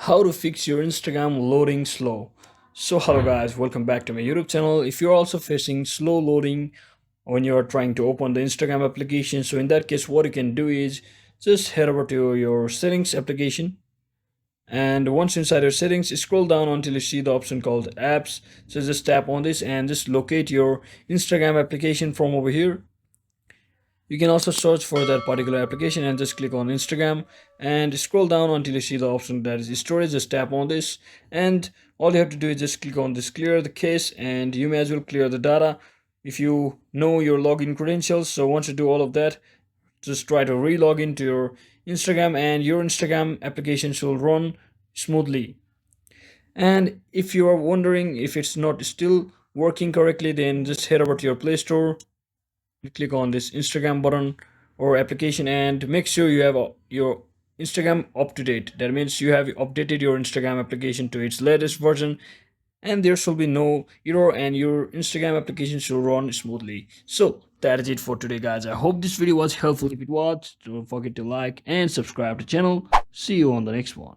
How to fix your Instagram loading slow. So hello guys, welcome back to my YouTube channel. If you're also facing slow loading when you're trying to open the Instagram application, so in that case what you can do is just head over to your settings application, and once inside your settings, scroll down until you see the option called apps. So just tap on this and just locate your Instagram application from over here. You can also search for that particular application and just click on Instagram and scroll down until you see the option that is storage. Just tap on this, and all you have to do is just click on this clear the cache, and you may as well clear the data if you know your login credentials. So once you do all of that, just try to re-log into your Instagram and your Instagram application should run smoothly. And if you are wondering if it's not still working correctly, then just head over to your Play Store, click on this Instagram button or application, and make sure you have your Instagram up to date. That means you have updated your Instagram application to its latest version, and there shall be no error and your Instagram application should run smoothly. So that is it for today guys. I hope this video was helpful. If it was, don't forget to like and subscribe to the channel. See you on the next one.